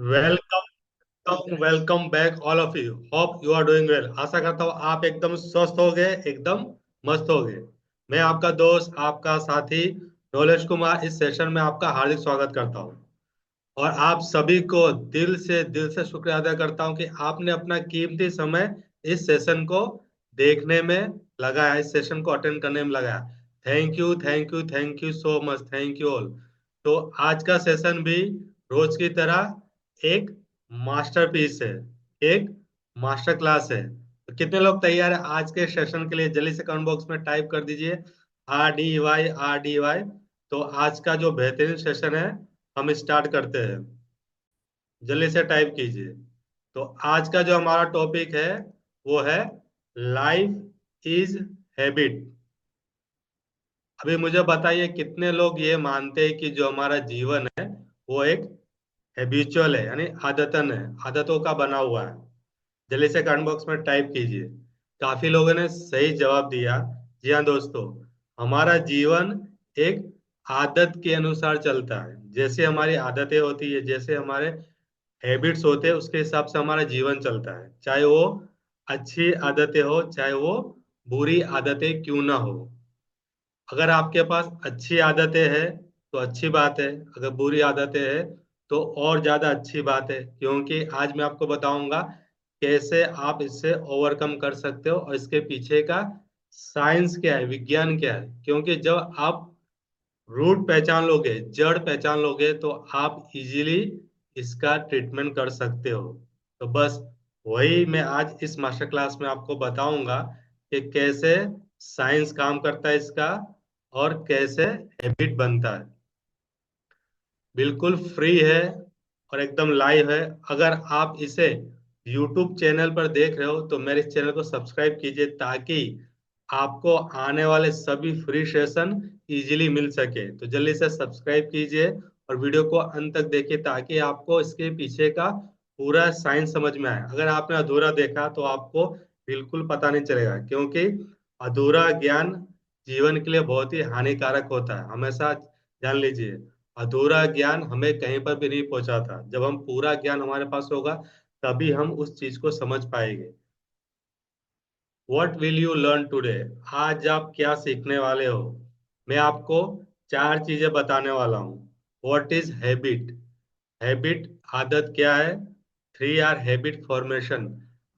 Welcome welcome back all of you. Hope you are doing well. आशा करता हूँ आप एकदम स्वस्थ हो गए, एकदम मस्त हो गए। मैं आपका दोस्त, आपका साथी नॉलेज कुमार इस सेशन में आपका हार्दिक स्वागत करता हूँ। और आप सभी को दिल से शुक्रिया अदा करता हूँ कि आपने अपना कीमती समय इस सेशन को देखने में लगाया, इस सेशन को अटेंड करने में लगाया। Thank you, thank you, thank you so much, thank you all. तो आज का सेशन भी रोज की तरह एक मास्टरपीस है, एक मास्टर क्लास है। तो कितने लोग तैयार है आज के सेशन के लिए? जल्दी से कमेंट बॉक्स में टाइप कर दीजिए RDY RDY। तो आज का जो बेहतरीन सेशन है हम स्टार्ट करते हैं। जल्दी से टाइप कीजिए। तो आज का जो हमारा टॉपिक है वो है लाइफ इज हैबिट। अभी मुझे बताइए कितने लोग ये मानते हैं कि जो हमारा जीवन है वो एक हैबिचुअल है, यानी आदतन है, आदतों का बना हुआ है। जल्दी से कमेंट बॉक्स में टाइप कीजिए। काफी लोगों ने सही जवाब दिया। जी हाँ दोस्तों, हमारा जीवन एक आदत के अनुसार चलता है। जैसे हमारी आदतें होती है, जैसे हमारे हैबिट्स होते हैं, उसके हिसाब से हमारा जीवन चलता है। चाहे वो अच्छी आदतें हो, चाहे वो बुरी आदतें क्यों ना हो। अगर आपके पास अच्छी आदतें हैं तो अच्छी बात है, अगर बुरी आदतें हैं तो और ज्यादा अच्छी बात है, क्योंकि आज मैं आपको बताऊंगा कैसे आप इससे ओवरकम कर सकते हो और इसके पीछे का साइंस क्या है, विज्ञान क्या है। क्योंकि जब आप रूट पहचान लोगे, जड़ पहचान लोगे, तो आप इजीली इसका ट्रीटमेंट कर सकते हो। तो बस वही मैं आज इस मास्टर क्लास में आपको बताऊंगा कि कैसे साइंस काम करता है इसका और कैसे हैबिट बनता है। बिल्कुल फ्री है और एकदम लाइव है। अगर आप इसे YouTube चैनल पर देख रहे हो तो मेरे इस चैनल को सब्सक्राइब कीजिए, ताकि आपको आने वाले सभी फ्री सेशन इजीली मिल सके। तो जल्दी से सब्सक्राइब कीजिए और वीडियो को अंत तक देखिए, ताकि आपको इसके पीछे का पूरा साइंस समझ में आए। अगर आपने अधूरा देखा तो आपको बिल्कुल पता नहीं चलेगा, क्योंकि अधूरा ज्ञान जीवन के लिए बहुत ही हानिकारक होता है। हमेशा जान लीजिए, अधूरा ज्ञान हमें कहीं पर भी नहीं पहुंचाता। जब हम पूरा ज्ञान हमारे पास होगा तभी हम उस चीज को समझ पाएंगे। What will you learn today? आज आप क्या सीखने वाले हो? मैं आपको चार चीजें बताने वाला हूँ। What is habit? हैबिट, आदत क्या है? 3 आर हैबिट फॉर्मेशन,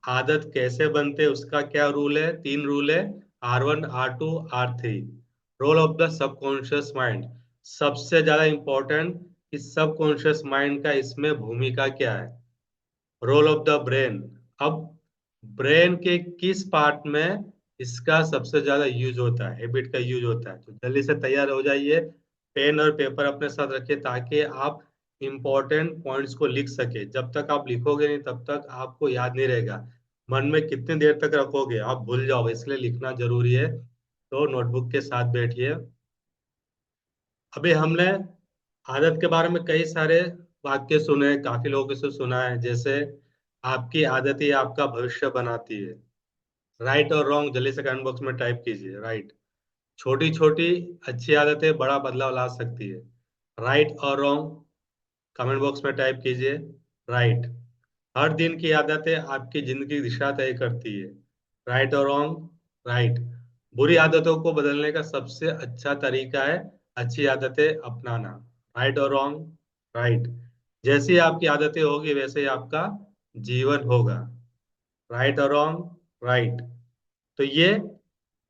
आदत कैसे बनते, उसका क्या रूल है? 3 रूल है, R1 R2 R3। Role of the subconscious mind, सबसे ज्यादा इंपॉर्टेंट कि सबकॉन्शियस माइंड का इसमें भूमिका क्या है। रोल ऑफ द ब्रेन, अब ब्रेन के किस पार्ट में इसका सबसे ज्यादा यूज होता है, हैबिट का यूज होता है। तो जल्दी से तैयार हो जाइए, पेन और पेपर अपने साथ रखिए, ताकि आप इंपॉर्टेंट पॉइंट्स को लिख सके। जब तक आप लिखोगे नहीं तब तक आपको याद नहीं रहेगा। मन में कितनी देर तक रखोगे, आप भूल जाओगे, इसलिए लिखना जरूरी है। तो नोटबुक के साथ बैठिए। अभी हमने आदत के बारे में कई सारे वाक्य सुने, काफी लोगों से सुना है, जैसे आपकी आदत ही आपका भविष्य बनाती है। राइट और रॉन्ग? जल्दी से कमेंट बॉक्स में टाइप कीजिए। राइट, छोटी छोटी अच्छी आदतें बड़ा बदलाव ला सकती है। राइट और रॉन्ग? कमेंट बॉक्स में टाइप कीजिए। राइट, हर दिन की आदतें आपकी जिंदगी की दिशा तय करती है। राइट और रॉन्ग? राइट, बुरी आदतों को बदलने का सबसे अच्छा तरीका है अच्छी आदतें अपनाना। राइट और रॉन्ग? राइट, जैसी आपकी आदतें होगी वैसे ही आपका जीवन होगा। राइट और रॉन्ग? राइट। तो ये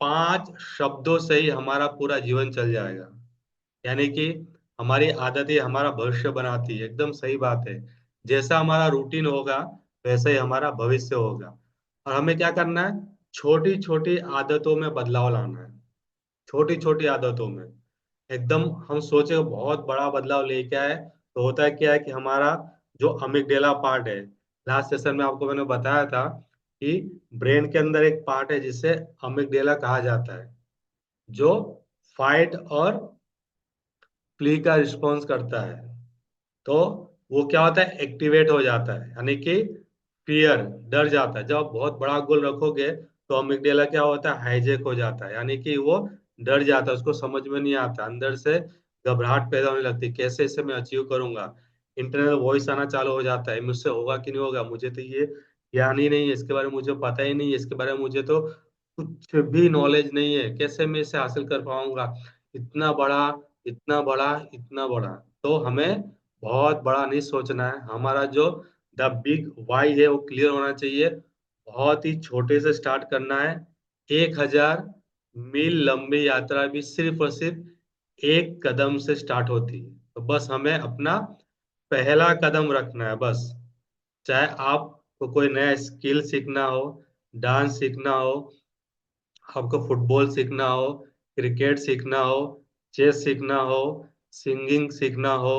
5 शब्दों से ही हमारा पूरा जीवन चल जाएगा। यानी कि हमारी आदतें हमारा भविष्य बनाती है, एकदम सही बात है। जैसा हमारा रूटीन होगा वैसा ही हमारा भविष्य होगा। और हमें क्या करना है? छोटी छोटी आदतों में बदलाव लाना है। छोटी छोटी आदतों में एकदम हम सोचे बहुत बड़ा बदलाव लेके आए तो होता है क्या है कि हमारा जो अमिगडेला पार्ट है, लास्ट सेशन में आपको मैंने बताया था कि ब्रेन के अंदर एक पार्ट है जिसे अमिगडेला कहा जाता है, जो फाइट और फ्ली का रिस्पॉन्स करता है। तो वो क्या होता है, एक्टिवेट हो जाता है, यानी कि फियर, डर जाता है। जब आप बहुत बड़ा गोल रखोगे तो अमिगडाला क्या होता है, हाईजेक हो जाता है, यानी कि वो डर जाता है, उसको समझ में नहीं आता, अंदर से घबराहट पैदा होने लगती है, कैसे इसे मैं अचीव करूंगा, इंटरनल वॉइस आना चालू हो जाता है, मुझसे होगा कि नहीं होगा, मुझे तो ये ज्ञान ही नहीं है, इसके बारे में मुझे पता ही नहीं है, इसके बारे में मुझे तो कुछ भी नॉलेज नहीं है, कैसे मैं इसे हासिल कर पाऊंगा, इतना बड़ा, इतना बड़ा, इतना बड़ा। तो हमें बहुत बड़ा नहीं सोचना है, हमारा जो द बिग वाई है वो क्लियर होना चाहिए। बहुत ही छोटे से स्टार्ट करना है। 1,000 मील लंबी यात्रा भी सिर्फ और सिर्फ एक कदम से स्टार्ट होती है। तो बस हमें अपना पहला कदम रखना है बस। चाहे आपको कोई नया स्किल सीखना हो, डांस सीखना हो, आपको फुटबॉल सीखना हो, क्रिकेट सीखना हो, चेस सीखना हो, सिंगिंग सीखना हो,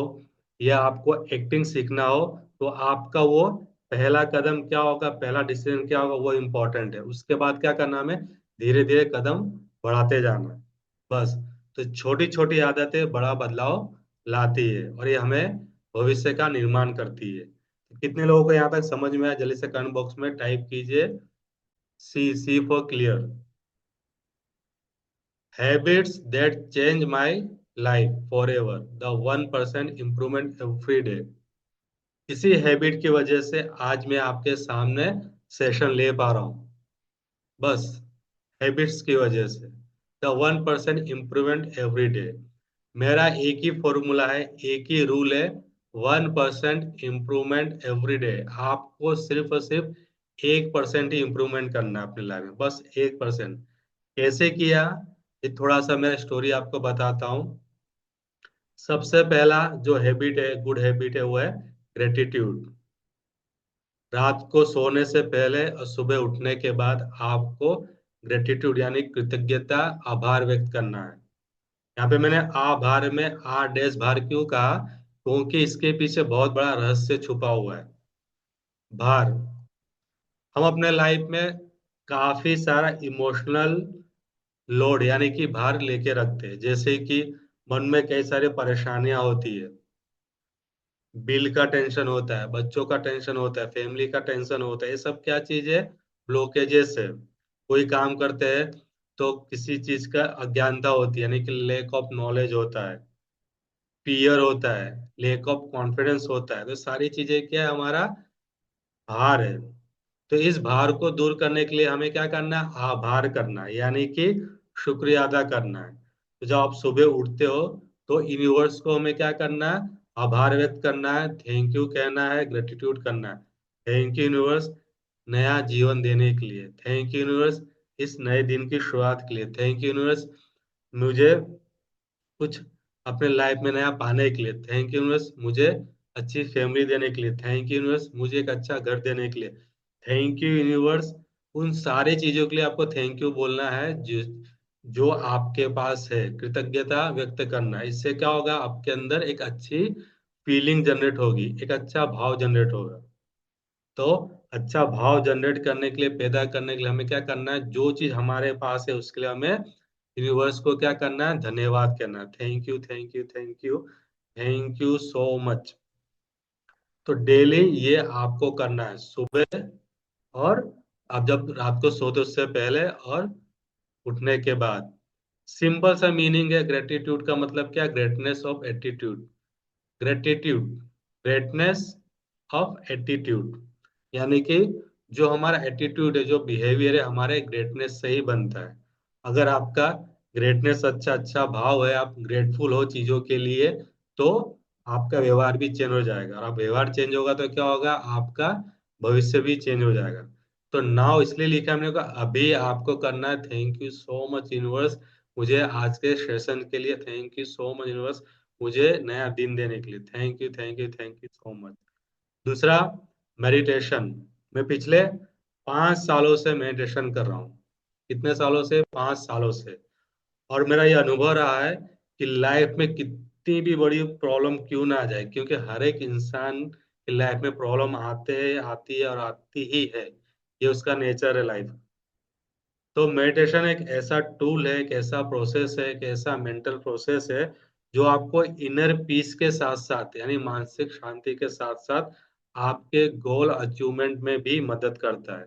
या आपको एक्टिंग सीखना हो, तो आपका वो पहला कदम क्या होगा, पहला डिसीजन क्या होगा, वो इम्पोर्टेंट है। उसके बाद क्या करना, हमें धीरे धीरे कदम बढ़ाते जाना है बस। तो छोटी छोटी आदतें बड़ा बदलाव लाती है, और ये हमें भविष्य का निर्माण करती है। कितने लोगों को यहाँ तक समझ में आया, जल्दी से कमेंट बॉक्स में टाइप कीजिए। C for clear. Habits that change my life forever. The 1% improvement every day. इसी हैबिट की वजह से आज मैं आपके सामने सेशन ले पा रहा हूँ, बस हैबिट्स की वजह से। The 1% improvement every day. मेरा एक ही फॉर्मूला है, एक ही रूल है। 1% इम्प्रूवमेंट एवरी डे। आपको सिर्फ और सिर्फ 1% ही इम्प्रूवमेंट करना है अपनी लाइफ में, बस 1%। कैसे किया, ये थोड़ा सा मैं स्टोरी आपको बताता हूँ। सबसे पहला जो हैबिट है, गुड हैबिट है, वो है ग्रेटिट्यूड। रात को सोने से पहले और सुबह उठने के बाद आपको ग्रेटिट्यूड यानी कृतज्ञता, आभार व्यक्त करना है। यहाँ पे मैंने आभार में आ डैश भार क्यों कहा, क्योंकि इसके पीछे बहुत बड़ा रहस्य छुपा हुआ है। भार, हम अपने लाइफ में काफी सारा इमोशनल लोड यानी कि भार लेके रखते हैं, जैसे कि मन में कई सारी परेशानियां होती है, बिल का टेंशन होता है, बच्चों का टेंशन होता है, फैमिली का टेंशन होता है। ये सब क्या चीज है, ब्लॉकेजेस है। कोई काम करते हैं तो किसी चीज का अज्ञानता होती है, यानी कि लैक ऑफ नॉलेज होता है, फियर होता है, लैक ऑफ कॉन्फिडेंस होता है। तो सारी चीजें क्या है, हमारा भार है। तो इस भार को दूर करने के लिए हमें क्या करना है, आभार करना है, यानी कि शुक्रिया अदा करना है। तो जब आप सुबह उठते हो तो यूनिवर्स को हमें क्या करना है, आभार व्यक्त करना है, थैंक यू कहना है, ग्रेटिट्यूड करना है। थैंक यू यूनिवर्स नया जीवन देने के लिए, थैंक यू यूनिवर्स इस नए दिन की शुरुआत के लिए, थैंक यू यूनिवर्स मुझे कुछ अपने लाइफ में नया पाने के लिए, थैंक यू यूनिवर्स मुझे अच्छी फैमिली देने के लिए, थैंक यू यूनिवर्स मुझे एक अच्छा घर देने के लिए, थैंक यू यूनिवर्स। उन सारी चीजों के लिए आपको थैंक यू बोलना है, जो आपके पास है, कृतज्ञता व्यक्त करना है। इससे क्या होगा, आपके अंदर एक अच्छी फीलिंग जनरेट होगी, एक अच्छा भाव जनरेट होगा। तो अच्छा भाव जनरेट करने के लिए, पैदा करने के लिए हमें क्या करना है, जो चीज हमारे पास है उसके लिए हमें यूनिवर्स को क्या करना है, धन्यवाद करना है। Thank you, thank you, thank you, thank you so much. तो डेली ये आपको करना है, सुबह, और आप जब रात को सोते उससे पहले, और उठने के बाद। सिंपल सा मीनिंग है ग्रेटिट्यूड का, मतलब क्या, greatness of attitude. Gratitude, greatness of attitude, यानी कि जो हमारा एटीट्यूड है, जो बिहेवियर है, हमारे ग्रेटनेस से ही बनता है। अगर आपका ग्रेटनेस अच्छा, अच्छा भाव है, आप ग्रेटफुल हो चीजों के लिए, तो आपका व्यवहार भी चेंज हो जाएगा, और आप व्यवहार चेंज होगा तो क्या होगा, आपका भविष्य भी चेंज हो जाएगा। तो नाउ इसलिए लिखा हमने को, अभी आपको करना है, thank you so much universe मुझे आज के सेशन के लिए, thank you so much universe मुझे नया दिन देने के लिए, thank you, thank you, thank you so much. दूसरा, मेडिटेशन। मैं पिछले 5 सालों से मेडिटेशन कर रहा हूँ। कितने सालों से, 5 सालों से। और मेरा ये अनुभव रहा है कि लाइफ में कितनी भी बड़ी प्रॉब्लम क्यों ना आ जाए, क्योंकि हर एक इंसान की लाइफ में प्रॉब्लम आती है और आती ही है। ये उसका नेचर है लाइफ। तो मेडिटेशन एक ऐसा टूल है, एक ऐसा प्रोसेस है, एक ऐसा मेंटल प्रोसेस है, जो आपको इनर पीस के साथ साथ, यानी मानसिक शांति के साथ साथ, आपके गोल अचीवमेंट में भी मदद करता है।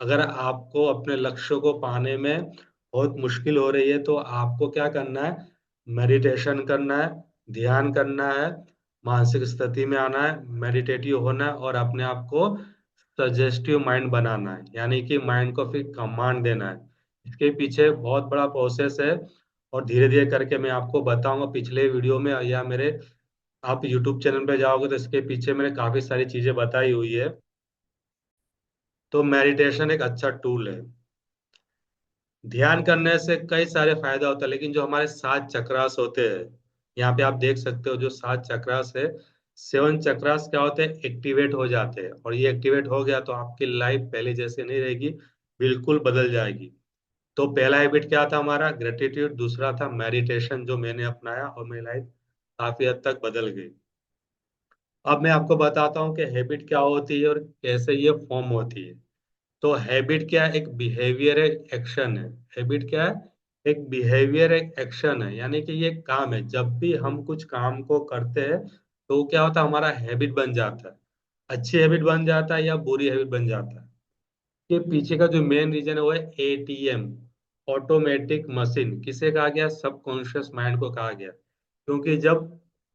अगर आपको अपने लक्ष्य को पाने में बहुत मुश्किल हो रही है, तो आपको क्या करना है, मेडिटेशन करना है, ध्यान करना है, मानसिक स्थिति में आना है, मेडिटेटिव होना है, और अपने आप को सजेस्टिव माइंड बनाना है, यानी कि माइंड को फिर कमांड देना है। इसके पीछे बहुत बड़ा प्रोसेस है, और धीरे धीरे करके मैं आपको बताऊंगा पिछले वीडियो में, या मेरे आप यूट्यूब चैनल पे जाओगे तो इसके पीछे मैंने काफी सारी चीजें बताई हुई है। तो मेडिटेशन एक अच्छा टूल है। ध्यान करने से कई सारे फायदा होता है, लेकिन जो हमारे 7 चक्रास होते हैं, यहाँ पे आप देख सकते हो जो 7 चक्रास है, 7 चक्रास क्या होते हैं, एक्टिवेट हो जाते हैं, और ये एक्टिवेट हो गया तो आपकी लाइफ पहले जैसे नहीं रहेगी, बिल्कुल बदल जाएगी। तो पहला हैबिट क्या था हमारा, ग्रेटिट्यूड। दूसरा था मेडिटेशन, जो मैंने अपनाया और मेरी लाइफ काफी हद तक बदल गई। अब मैं आपको बताता हूँ कि हैबिट क्या होती है और कैसे ये फॉर्म होती है। तो हैबिट क्या है, एक बिहेवियर है, एक्शन है। हैबिट क्या है, एक बिहेवियर, एक एक्शन है, यानी कि ये काम है। जब भी हम कुछ काम को करते हैं तो क्या होता है, हमारा हैबिट बन जाता है। अच्छी हैबिट बन जाता है या बुरी हैबिट बन जाता है। के पीछे का जो मेन रीजन है वो है एटीएम, ऑटोमेटिक मशीन। किसे कहा गया, सबकॉन्शियस माइंड को कहा गया। क्योंकि जब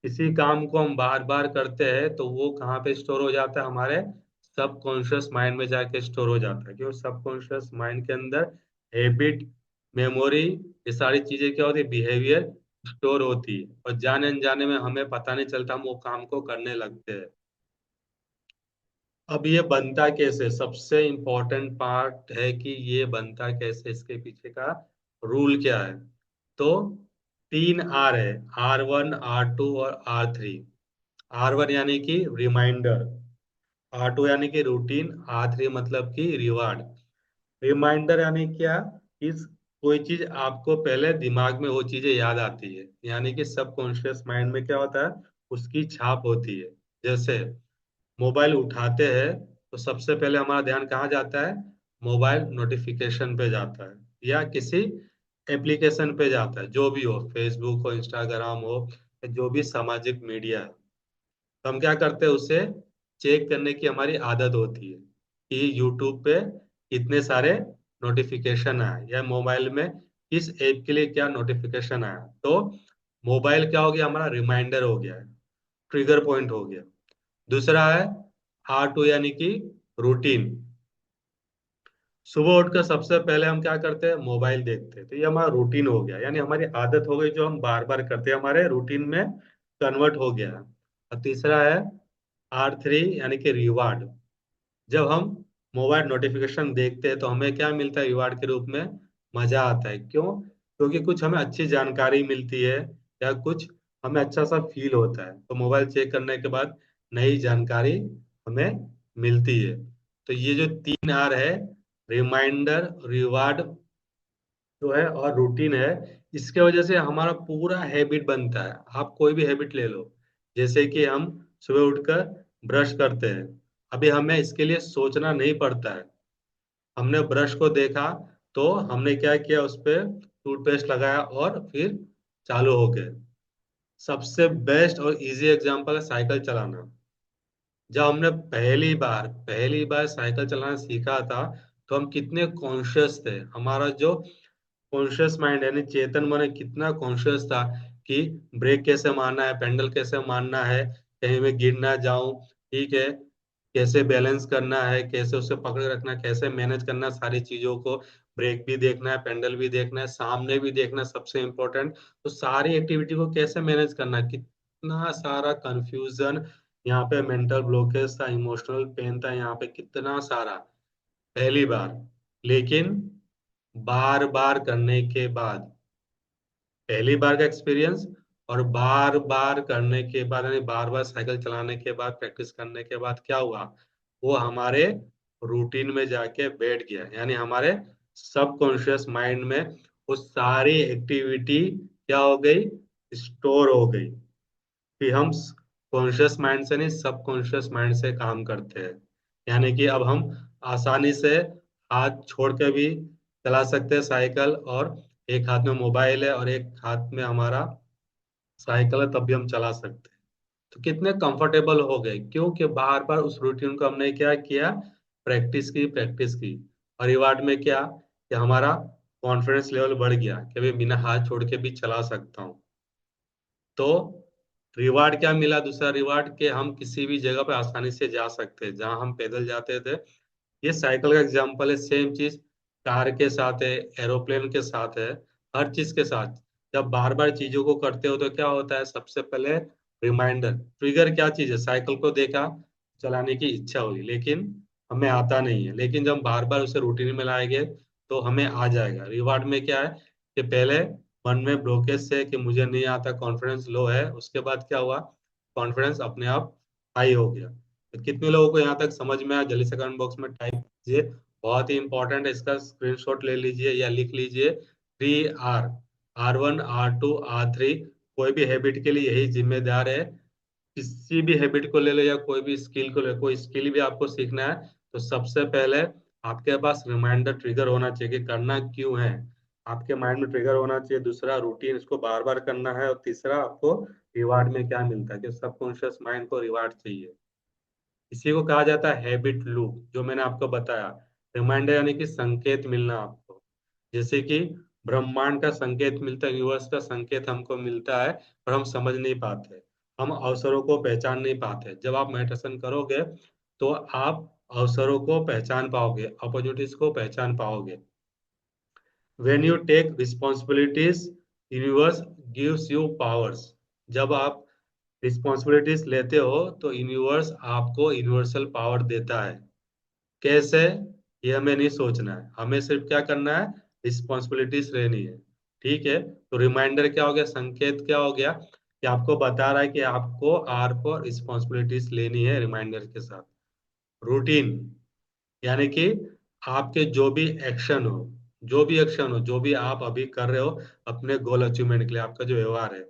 किसी काम को हम बार बार करते हैं तो वो कहाँ पे स्टोर हो जाता है, हमारे सबकॉन्शियस माइंड में जाके स्टोर हो जाता है। क्योंकि सबकॉन्शियस माइंड के अंदर हैबिट, मेमोरी, ये सारी चीजें क्या होती है, बिहेवियर स्टोर होती है, और जाने अनजाने में हमें पता नहीं चलता हम वो काम को करने लगते हैं। अब ये बनता कैसे, सबसे इम्पोर्टेंट पार्ट है कि ये बनता कैसे, इसके पीछे का रूल क्या है। तो 3 R है, R1, R2 और R3। R1 यानी कि रिमाइंडर, R2 यानी कि रूटीन, R3 मतलब कि रिवार्ड। रिमाइंडर यानी क्या, इस कोई चीज आपको पहले दिमाग में वो चीजें याद आती है, यानी कि सबकॉन्शियस माइंड में क्या होता है, उसकी छाप होती है। जैसे मोबाइल उठाते हैं तो सबसे पहले हमारा ध्यान कहाँ जाता है, मोबाइल नोटिफिकेशन पे जाता है, या किसी एप्लीकेशन पे जाता है, जो भी हो, फेसबुक हो, इंस्टाग्राम हो, जो भी सामाजिक मीडिया है। तो हम क्या करते हैं, उसे चेक करने की हमारी आदत होती है कि यूट्यूब पे कितने सारे नोटिफिकेशन आए, या मोबाइल में किस ऐप के लिए क्या नोटिफिकेशन आया। तो मोबाइल क्या हो गया, हमारा रिमाइंडर हो गया है, ट्रिगर पॉइंट हो गया। दूसरा है R2 यानी कि रूटीन। सुबह उठकर सबसे पहले हम क्या करते हैं, मोबाइल देखते हैं, तो ये हमारा रूटीन हो गया, यानी हमारी आदत हो गई, जो हम बार बार करते हैं, हमारे रूटीन में कन्वर्ट हो गया। और तीसरा है R3 यानी कि रिवार्ड। जब हम मोबाइल नोटिफिकेशन देखते हैं तो हमें क्या मिलता है रिवार्ड के रूप में, मजा आता है। क्यों, क्योंकि कुछ हमें अच्छी जानकारी मिलती है, या कुछ हमें अच्छा सा फील होता है, तो मोबाइल चेक करने के बाद नई जानकारी हमें मिलती है। तो ये जो 3 R है, रिमाइंडर, रिवार्ड जो है, और रूटीन है, इसके वजह से हमारा पूरा हैबिट बनता है। आप कोई भी हैबिट ले लो, जैसे कि हम सुबह उठकर ब्रश करते हैं, अभी हमें इसके लिए सोचना नहीं पड़ता है। हमने ब्रश को देखा तो हमने क्या किया, उस पे टूथपेस्ट लगाया और फिर चालू हो गए। सबसे बेस्ट और इजी एग्जांपल है साइकिल चलाना। जब हमने पहली बार साइकिल चलाना सीखा था, तो हम कितने कॉन्शियस थे, हमारा जो कॉन्शियस माइंड यानी चेतन मन कितना कॉन्शियस था कि ब्रेक कैसे मारना है, पेडल कैसे मारना है, कहीं मैं गिर ना जाऊं, ठीक है, कैसे बैलेंस करना है, कैसे उसे पकड़ के रखना है, कैसे मैनेज करना है सारी चीजों को। ब्रेक भी देखना है, पेडल भी देखना है, सामने भी देखना है, सबसे इम्पोर्टेंट। तो सारी एक्टिविटी को कैसे मैनेज करना है, कितना सारा कंफ्यूजन, यहाँ पे मेंटल ब्लॉकेज था, इमोशनल पेन था, यहाँ पे कितना सारा, पहली बार। लेकिन बार बार करने के बाद, पहली बार का एक्सपीरियंस और बार बार करने के बाद, यानी बार बार साइकिल चलाने के बाद, प्रैक्टिस करने के बाद क्या हुआ, वो हमारे रूटीन में जाके बैठ गया, यानी हमारे सबकॉन्शियस माइंड में वो सारी एक्टिविटी क्या हो गई, स्टोर हो गई। फिर हम कॉन्शियस माइंड से नहीं, सबकॉन्शियस माइंड से काम करते हैं। यानी कि अब हम आसानी से हाथ छोड़ के भी चला सकते हैं साइकिल, और एक हाथ में मोबाइल है और एक हाथ में हमारा साइकिल है, तब भी हम चला सकते हैं। तो कितने कंफर्टेबल हो गए, क्योंकि बार बार उस रूटीन को हमने क्या किया, प्रैक्टिस की। और रिवार्ड में क्या, कि हमारा कॉन्फिडेंस लेवल बढ़ गया कि भाई बिना हाथ छोड़ के भी चला सकता हूँ। तो रिवार्ड क्या मिला? दूसरा रिवार्ड के हम किसी भी जगह पे आसानी से जा सकते हैं, जहां हम पैदल जाते थे। ये साइकिल का एग्जांपल है। सेम चीज कार के साथ है, एरोप्लेन के साथ है, हर चीज के साथ। जब बार बार चीजों को करते हो तो क्या होता है? सबसे पहले रिमाइंडर, ट्रिगर क्या चीज है? साइकिल को देखा, चलाने की इच्छा हुई, लेकिन हमें आता नहीं है। लेकिन जब बार बार उसे रूटीन में लाएंगे तो हमें आ जाएगा। रिवार्ड में क्या है कि पहले मन में ब्लॉकेज से कि मुझे नहीं आता, कॉन्फिडेंस लो है, उसके बाद क्या हुआ? कॉन्फिडेंस अपने आप हाई हो गया। तो कितने लोगों को यहाँ तक समझ में आया? जल्दी से कमेंट बॉक्स में टाइप कीजिए। बहुत ही इंपॉर्टेंट है, इसका स्क्रीनशॉट ले लीजिए या लिख लीजिए। 3 R, R1, R2, R3। कोई भी हैबिट के लिए यही जिम्मेदार है। किसी भी हैबिट को ले लो या कोई भी स्किल को ले, कोई स्किल भी आपको सीखना है तो सबसे पहले आपके पास रिमाइंडर ट्रिगर होना चाहिए कि करना क्यों है। आपके माइंड में ट्रिगर होना चाहिए। दूसरा, रूटीन, इसको बार बार करना है। और तीसरा, आपको रिवार्ड में क्या मिलता है, कि सबकॉन्शियस माइंड को रिवार्ड चाहिए। इसी को कहा जाता है हैबिट लूप, जो मैंने आपको बताया। रिमाइंडर यानी कि संकेत मिलना आपको। जैसे कि ब्रह्मांड का संकेत मिलता है, यूनिवर्स का संकेत हमको मिलता है, पर हम समझ नहीं पाते। हम अवसरों को पहचान नहीं पाते। जब आप मेडिटेशन करोगे तो आप अवसरों को पहचान पाओगे, अपॉर्चुनिटीज को पहचान पाओगे। When you take responsibilities, universe gives you powers। जब आप रिस्पॉन्सिबिलिटीज लेते हो तो यूनिवर्स आपको यूनिवर्सल पावर देता है। कैसे? ये हमें नहीं सोचना है, हमें सिर्फ क्या करना है? रिस्पॉन्सिबिलिटीज लेनी है। ठीक है, तो रिमाइंडर क्या हो गया? संकेत क्या हो गया? कि आपको बता रहा है कि आपको आर को रिस्पॉन्सिबिलिटीज लेनी है रिमाइंडर के साथ। रूटीन यानी कि आपके जो भी आप अभी कर रहे हो अपने गोल अचीवमेंट के लिए, आपका जो व्यवहार है।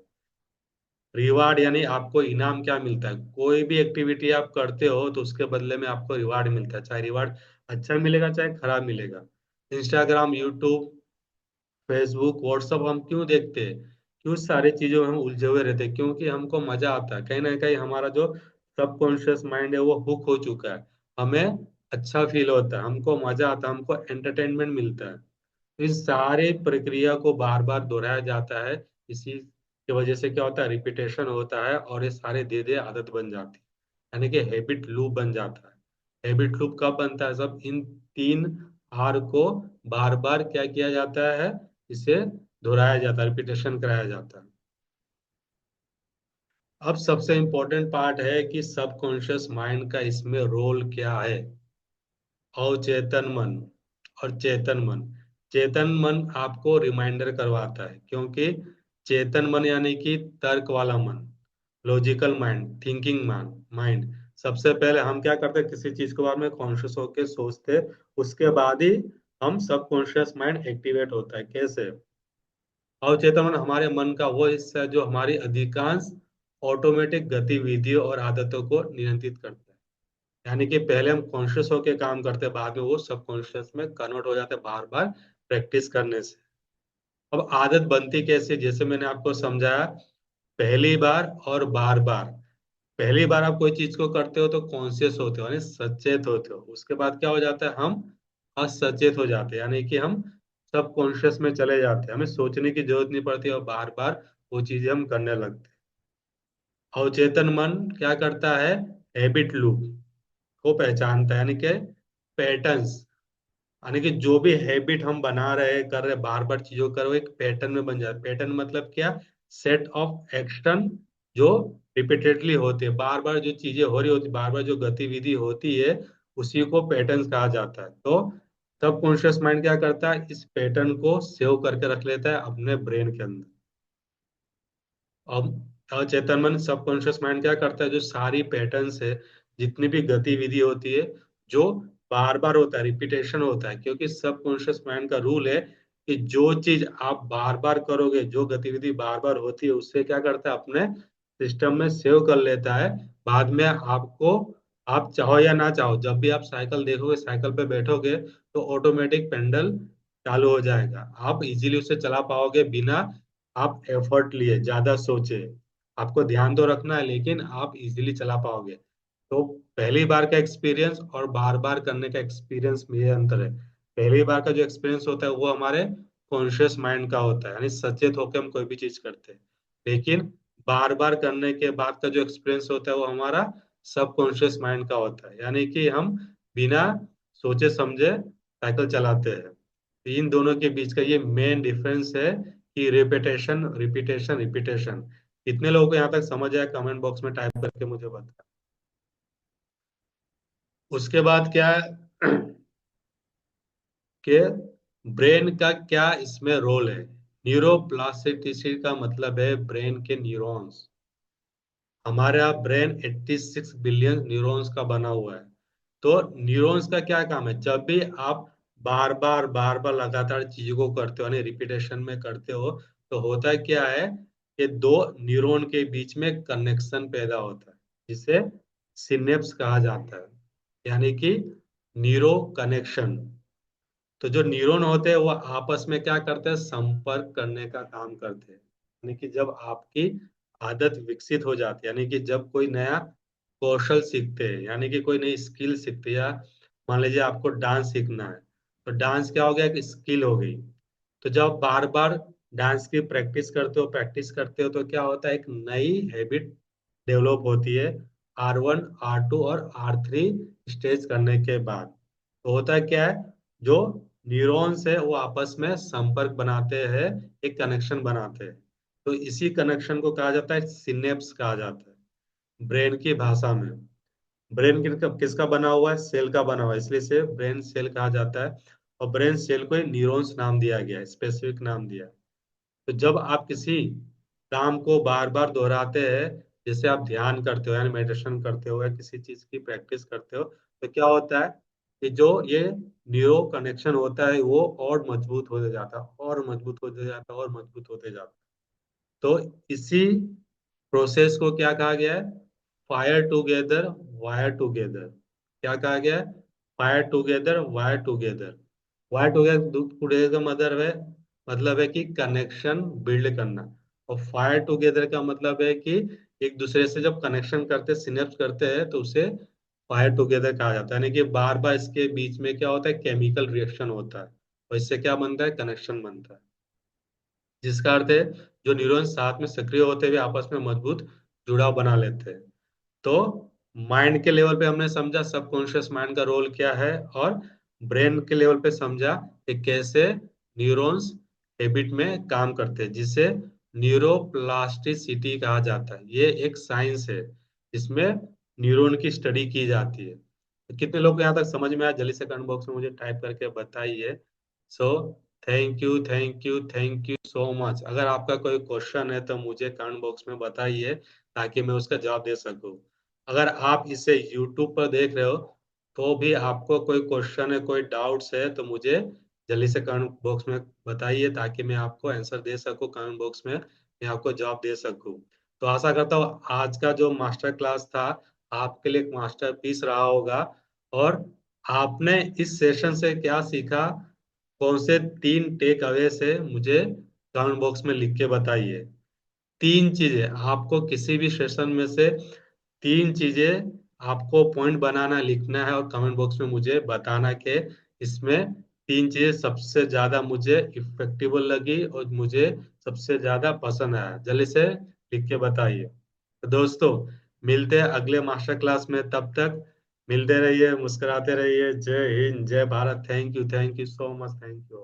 रिवार्ड यानी आपको इनाम क्या मिलता है? कोई भी एक्टिविटी आप करते हो तो उसके बदले में आपको रिवार्ड मिलता है, चाहे रिवार्ड अच्छा मिलेगा चाहे खराब मिलेगा। इंस्टाग्राम, यूट्यूब, फेसबुक, व्हाट्सअप हम क्यों देखते हैं? क्यों सारी चीजों में हम उलझे हुए रहते हैं? क्योंकि हमको मजा आता है। कहीं ना कहीं हमारा जो सबकॉन्शियस माइंड है वो हुक हो चुका है। हमें अच्छा फील होता है, हमको मजा आता है, हमको एंटरटेनमेंट मिलता है। इस सारे प्रक्रिया को बार बार दोहराया जाता है। इसी की वजह से क्या होता है? रिपीटेशन होता है और ये सारे धीरे धीरे आदत बन जाती है, यानी कि हैबिट लूप बन जाता है। हैबिट लूप कब बनता है? सब इन 3 R को बार बार क्या किया जाता है? इसे दोहराया जाता है, रिपीटेशन कराया जाता है। अब सबसे इंपॉर्टेंट पार्ट है कि सबकॉन्शियस माइंड का इसमें रोल क्या है। अवचेतन मन और चेतन मन। चेतन मन आपको रिमाइंडर करवाता है, क्योंकि चेतन मन यानी कि तर्क वाला मन, लॉजिकल माइंड, थिंकिंग माइंड। सबसे पहले हम क्या करते हैं? किसी चीज के बारे में कॉन्शियस होकर सोचते, उसके बाद ही हम सबकॉन्शियस माइंड एक्टिवेट होता है। कैसे? अवचेतन मन हमारे मन का वो हिस्सा है जो हमारी अधिकांश ऑटोमेटिक गतिविधियों और आदतों को नियंत्रित करता है। यानी कि पहले हम कॉन्शियस होके काम करते हैं, बाद में वो सबकॉन्शियस में कन्वर्ट हो जाते हैं बार बार प्रैक्टिस करने से। अब आदत बनती कैसे? जैसे मैंने आपको समझाया, पहली बार और बार बार। पहली बार आप कोई चीज को करते हो तो कॉन्शियस होते हो, यानी सचेत होते हो। उसके बाद क्या हो जाता है? हम असचेत हो जाते हैं, यानी कि हम सबकॉन्शियस में चले जाते हैं। हमें सोचने की जरूरत नहीं पड़ती और बार बार वो चीजें हम करने लगते हैं। अवचेतन मन क्या करता है? हैबिट लूप को पहचानता है, यानी कि पैटर्न्स, यानी कि जो भी हैबिट हम बना रहे कर रहे बार बार चीजों कर वो एक पैटर्न में बन जाता है। पैटर्न मतलब क्या? सेट ऑफ एक्शन जो रिपीटेडली होते हैं, बार बार जो चीजें हो रही होती, बार बार जो गतिविधि होती है, उसी को पैटर्न कहा जाता है। तो सबकॉन्शियस माइंड क्या करता है? इस पैटर्न को सेव करके रख लेता है अपने ब्रेन के अंदर। अब अचेतन मन, सबकॉन्शियस माइंड क्या करता है? जो सारी पैटर्न्स है, जितनी भी गतिविधि होती है, जो बार बार होता है, रिपीटेशन होता है, क्योंकि सबकॉन्शियस माइंड का रूल है कि जो चीज आप बार बार करोगे, जो गतिविधि बार बार होती है, उससे क्या करता है? अपने सिस्टम में सेव कर लेता है। बाद में आपको, आप चाहो या ना चाहो, जब भी आप साइकिल देखोगे, साइकिल पे बैठोगे, तो ऑटोमेटिक पेंडल चालू हो जाएगा। आप इजीली उसे चला पाओगे बिना आप एफर्ट लिए, ज्यादा सोचे। आपको ध्यान तो रखना है, लेकिन आप इजीली चला पाओगे। तो पहली बार का एक्सपीरियंस और बार बार करने का एक्सपीरियंस में ये अंतर है। पहली बार का जो एक्सपीरियंस होता है वो हमारे कॉन्शियस माइंड का होता है, यानी सचेत होकर हम कोई भी चीज करते हैं। लेकिन बार बार करने के बाद का जो एक्सपीरियंस होता है वो हमारा सबकॉन्शियस माइंड का होता है, यानी कि हम बिना सोचे समझे साइकिल चलाते हैं। तो इन दोनों के बीच का ये मेन डिफरेंस है कि रिपीटेशन रिपीटेशन रिपीटेशन। कितने लोगों को यहाँ तक समझ आया, कमेंट बॉक्स में टाइप करके मुझे बता। उसके बाद क्या है कि ब्रेन का क्या इसमें रोल है। न्यूरोप्लास्टिसिटी का मतलब है ब्रेन के न्यूरॉन्स। हमारा ब्रेन 86 बिलियन न्यूरॉन्स का बना हुआ है। तो न्यूरॉन्स का क्या काम है, जब भी आप बार बार लगातार चीजों को करते हो, यानी रिपीटेशन में करते हो, तो होता क्या है कि दो न्यूरॉन के बीच में कनेक्शन पैदा होता है, जिसे सिनेप्स कहा जाता है, यानी कि न्यूरो कनेक्शन। तो जो न्यूरॉन होते हैं वो आपस में क्या करते हैं, संपर्क करने का काम करते हैं। यानी कि जब आपकी आदत विकसित हो जाती है, यानी कि जब कोई नया कौशल सीखते हैं, यानी कि कोई नई स्किल सीखते हैं, या मान लीजिए आपको डांस सीखना है, तो डांस क्या हो गया, एक स्किल हो गई। तो जब बार बार डांस की प्रैक्टिस करते हो तो क्या होता है, एक नई हैबिट डेवलप होती है। R1 R2 और R3 स्टेज करने के बाद तो होता है क्या है, जो न्यूरॉन्स है वो आपस में संपर्क बनाते हैं, एक कनेक्शन बनाते हैं। तो इसी कनेक्शन को कहा जाता है सिनेप्स कहा जाता है ब्रेन की भाषा में। ब्रेन किसका बना हुआ है, सेल का बना हुआ है, इसलिए इसे ब्रेन सेल कहा जाता है। और ब्रेन सेल को न्यूरॉन्स नाम दिया गया है, स्पेसिफिक नाम दिया है। तो जब आप किसी काम को बार बार दोहराते हैं, जैसे आप ध्यान करते हो, यानी मेडिटेशन करते हो, या किसी चीज की प्रैक्टिस करते हो, तो क्या होता है कि जो ये न्यूरो कनेक्शन होता है वो और मजबूत होते जाता है, और मजबूत होते जाता है, और मजबूत होते जाता है। तो इसी प्रोसेस को क्या कहा गया है, फायर टुगेदर वायर टुगेदर। क्या कहा गया है, fire together wire together. Wire together का मतलब है कि कनेक्शन बिल्ड करना। और फायर टुगेदर का मतलब है कि एक दूसरे से जब कनेक्शन करते, सिनेप्स करते हैं, तो उसे फायर टुगेदर कहा जाता है। यानी कि बार बार इसके बीच में क्या होता है, केमिकल रिएक्शन होता है, और इससे क्या बनता है, कनेक्शन बनता है। जिसका अर्थ है जो न्यूरॉन्स साथ में सक्रिय होते हुए आपस में मजबूत जुड़ाव बना लेते हैं। तो माइंड के लेवल पे हमने समझा सबकॉन्शियस माइंड का रोल क्या है, और ब्रेन के लेवल पे समझा कि कैसे न्यूरॉन्स हैबिट में काम करते हैं, जिसे न्यूरोप्लास्टिसिटी कहा जाता है। ये एक साइंस है जिसमें न्यूरॉन की स्टडी की जाती है। तो कितने लोग को यहाँ तक समझ में आया, जल्दी से कमेंट बॉक्स में मुझे टाइप करके बताइए। So thank you thank you thank you so much. अगर आपका कोई क्वेश्चन है तो मुझे कमेंट बॉक्स में बताइए, ताकि मैं उसका जवाब दे सकूं। अगर आप इसे YouTube पर देख रहे हो, तो भी आपको कोई क्वेश्चन है, कोई डाउट्स है, तो मुझे जल्दी से कमेंट बॉक्स में बताइए, ताकि मैं आपको आंसर दे सकूं कमेंट बॉक्स में, मैं आपको जवाब दे सकूं। तो आशा करता हूँ आज का जो मास्टर क्लास था आपके लिए एक मास्टर पीस रहा होगा। और आपने इस सेशन से क्या सीखा, कौन से 3 टेक अवेज है, मुझे कमेंट बॉक्स में लिख के बताइए। 3 चीजें आपको किसी भी सेशन में से, 3 चीजें आपको पॉइंट बनाना, लिखना है, और कमेंट बॉक्स में मुझे बताना कि इसमें 3 चीजें सबसे ज्यादा मुझे इफेक्टिव लगी और मुझे सबसे ज्यादा पसंद आया। जल्दी से लिख के बताइए। तो दोस्तों, मिलते हैं अगले मास्टर क्लास में, तब तक मिलते रहिए, मुस्कुराते रहिए। जय हिंद, जय Bharat. Thank you so much, thank you.